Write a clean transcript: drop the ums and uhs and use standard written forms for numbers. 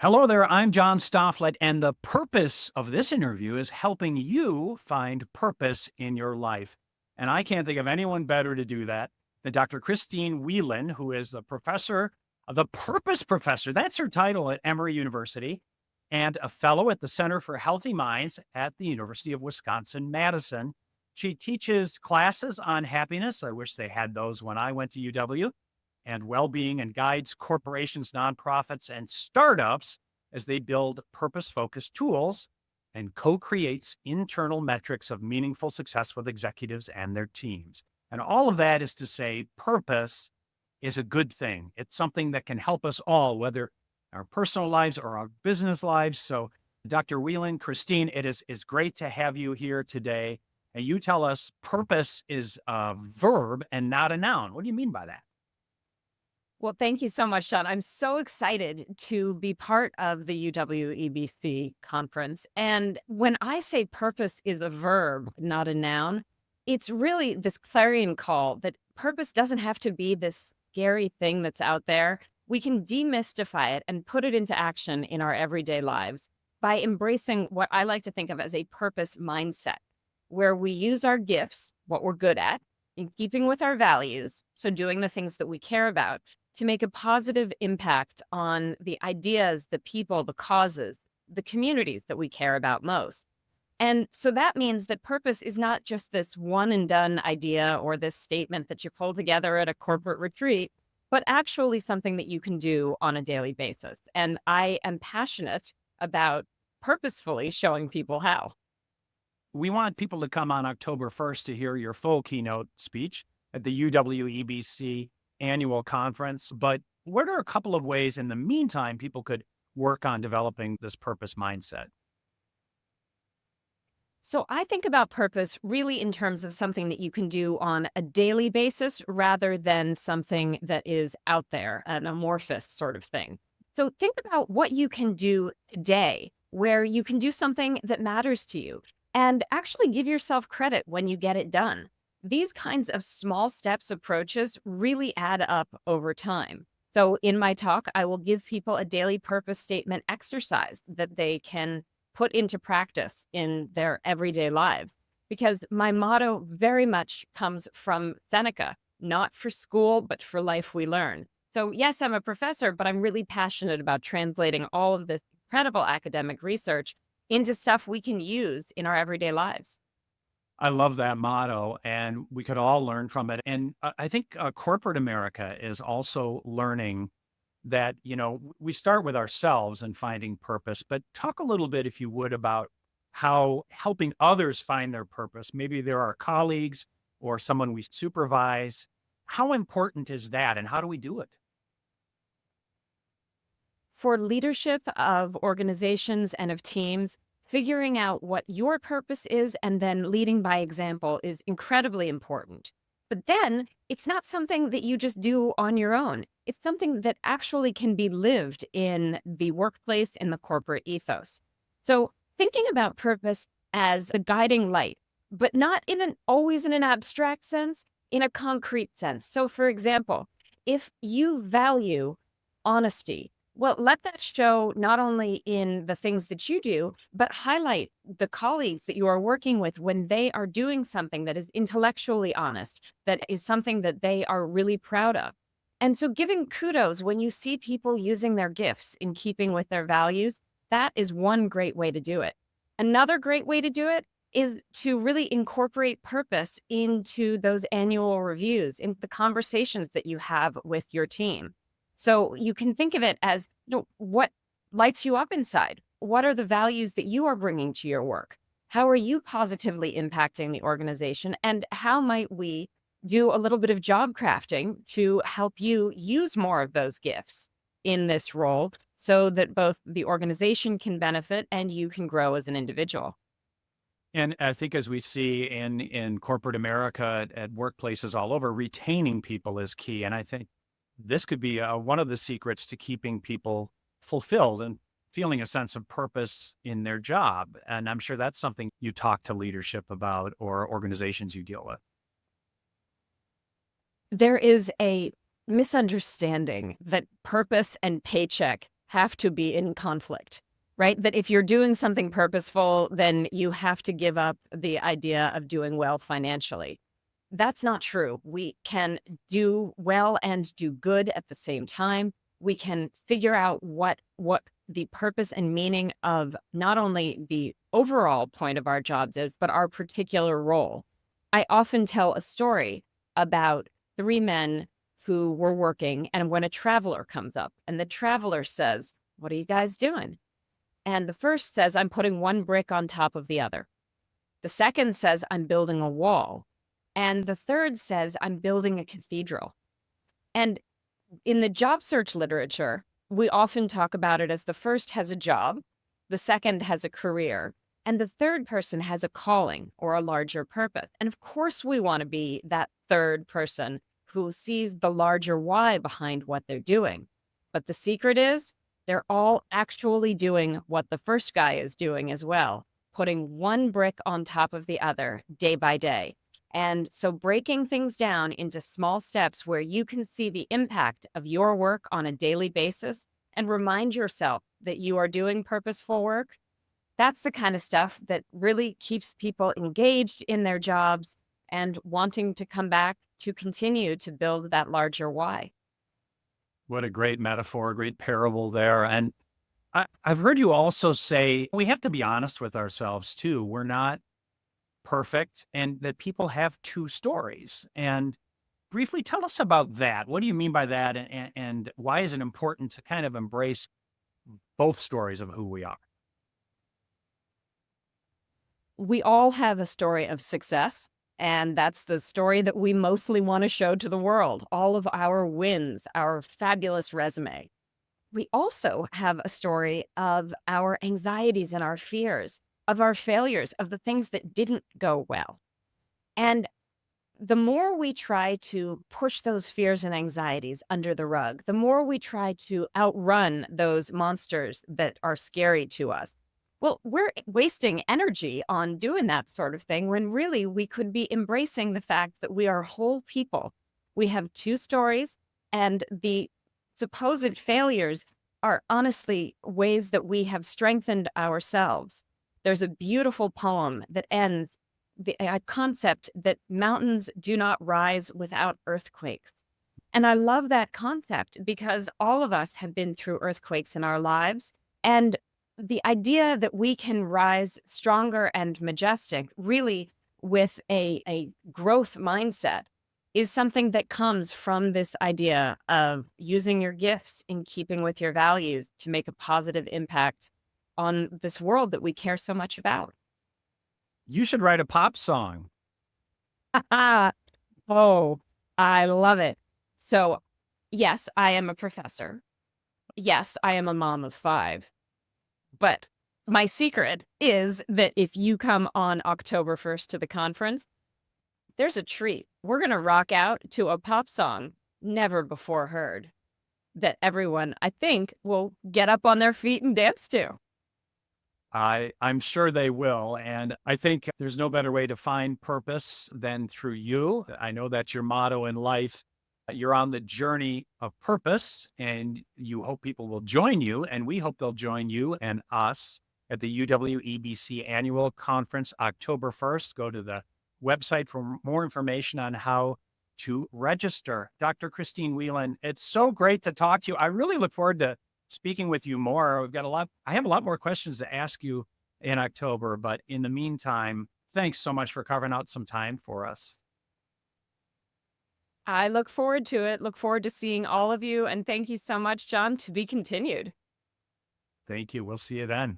Hello there, I'm John Stofflet, and the purpose of this interview is helping you find purpose in your life. And I can't think of anyone better to do that than Dr. Christine Whelan, who is a professor, the Purpose Professor. That's her title at Emory University, and a fellow at the Center for Healthy Minds at the University of Wisconsin-Madison. She teaches classes on happiness. I wish they had those when I went to UW and well-being, and guides corporations, nonprofits, and startups as they build purpose-focused tools and co-creates internal metrics of meaningful success with executives and their teams. And all of that is to say, purpose is a good thing. It's something that can help us all, whether our personal lives or our business lives. So Dr. Whelan, Christine, it is great to have you here today. And you tell us purpose is a verb and not a noun. What do you mean by that? Well, thank you so much, John. I'm so excited to be part of the UWEBC conference. And when I say purpose is a verb, not a noun, it's really this clarion call that purpose doesn't have to be this scary thing that's out there. We can demystify it and put it into action in our everyday lives by embracing what I like to think of as a purpose mindset, where we use our gifts, what we're good at, in keeping with our values, so doing the things that we care about, to make a positive impact on the ideas, the people, the causes, the communities that we care about most. And so that means that purpose is not just this one and done idea or this statement that you pull together at a corporate retreat, but actually something that you can do on a daily basis. And I am passionate about purposefully showing people how. We want people to come on October 1st to hear your full keynote speech at the UWEBC annual conference. But what are a couple of ways in the meantime people could work on developing this purpose mindset? So I think about purpose really in terms of something that you can do on a daily basis rather than something that is out there, an amorphous sort of thing. So think about what you can do today where you can do something that matters to you and actually give yourself credit when you get it done. These kinds of small steps approaches really add up over time. So in my talk, I will give people a daily purpose statement exercise that they can put into practice in their everyday lives. Because my motto very much comes from Seneca, not for school, but for life we learn. So yes, I'm a professor, but I'm really passionate about translating all of this incredible academic research into stuff we can use in our everyday lives. I love that motto, and we could all learn from it. And I think corporate America is also learning that, we start with ourselves and finding purpose, but talk a little bit, if you would, about how helping others find their purpose. Maybe they're our colleagues or someone we supervise. How important is that, and how do we do it? For leadership of organizations and of teams, figuring out what your purpose is and then leading by example is incredibly important. But then it's not something that you just do on your own. It's something that actually can be lived in the workplace, in the corporate ethos. So thinking about purpose as a guiding light, but not always in an abstract sense, in a concrete sense. So for example, if you value honesty, well, let that show not only in the things that you do, but highlight the colleagues that you are working with when they are doing something that is intellectually honest, that is something that they are really proud of. And so giving kudos when you see people using their gifts in keeping with their values, that is one great way to do it. Another great way to do it is to really incorporate purpose into those annual reviews, in the conversations that you have with your team. So you can think of it as, what lights you up inside? What are the values that you are bringing to your work? How are you positively impacting the organization? And how might we do a little bit of job crafting to help you use more of those gifts in this role so that both the organization can benefit and you can grow as an individual? And I think as we see in corporate America at workplaces all over, retaining people is key. And I think this could be one of the secrets to keeping people fulfilled and feeling a sense of purpose in their job. And I'm sure that's something you talk to leadership about or organizations you deal with. There is a misunderstanding that purpose and paycheck have to be in conflict, right? That if you're doing something purposeful, then you have to give up the idea of doing well financially. That's not true. We can do well and do good at the same time. We can figure out what the purpose and meaning of not only the overall point of our jobs is, but our particular role. I often tell a story about three men who were working, and when a traveler comes up and the traveler says, "What are you guys doing?" And the first says, "I'm putting one brick on top of the other." The second says, "I'm building a wall." And the third says, "I'm building a cathedral." And in the job search literature, we often talk about it as the first has a job, the second has a career, and the third person has a calling or a larger purpose. And of course, we want to be that third person who sees the larger why behind what they're doing. But the secret is they're all actually doing what the first guy is doing as well, putting one brick on top of the other day by day. And so breaking things down into small steps where you can see the impact of your work on a daily basis and remind yourself that you are doing purposeful work, that's the kind of stuff that really keeps people engaged in their jobs and wanting to come back to continue to build that larger why. What a great metaphor, a great parable there. And I've heard you also say we have to be honest with ourselves too. We're not perfect, and that people have two stories. And briefly tell us about that. What do you mean by that? And why is it important to kind of embrace both stories of who we are? We all have a story of success, and that's the story that we mostly want to show to the world, all of our wins, our fabulous resume. We also have a story of our anxieties and our fears, of our failures, of the things that didn't go well. And the more we try to push those fears and anxieties under the rug, the more we try to outrun those monsters that are scary to us. Well, we're wasting energy on doing that sort of thing when really we could be embracing the fact that we are whole people. We have two stories, and the supposed failures are honestly ways that we have strengthened ourselves. There's a beautiful poem that ends the concept that mountains do not rise without earthquakes. And I love that concept because all of us have been through earthquakes in our lives. And the idea that we can rise stronger and majestic, really with a growth mindset, is something that comes from this idea of using your gifts in keeping with your values to make a positive impact on this world that we care so much about. You should write a pop song. Oh, I love it. So, yes, I am a professor. Yes, I am a mom of five. But my secret is that if you come on October 1st to the conference, there's a treat. We're going to rock out to a pop song never before heard that everyone, I think, will get up on their feet and dance to. I'm sure they will. And I think there's no better way to find purpose than through you. I know that's your motto in life. You're on the journey of purpose, and you hope people will join you. And we hope they'll join you and us at the UWEBC annual conference, October 1st. Go to the website for more information on how to register. Dr. Christine Whelan, it's so great to talk to you. I really look forward to speaking with you more. I have a lot more questions to ask you in October, but in the meantime, thanks so much for carving out some time for us. I look forward to it. Look forward to seeing all of you. And thank you so much, John, to be continued. Thank you. We'll see you then.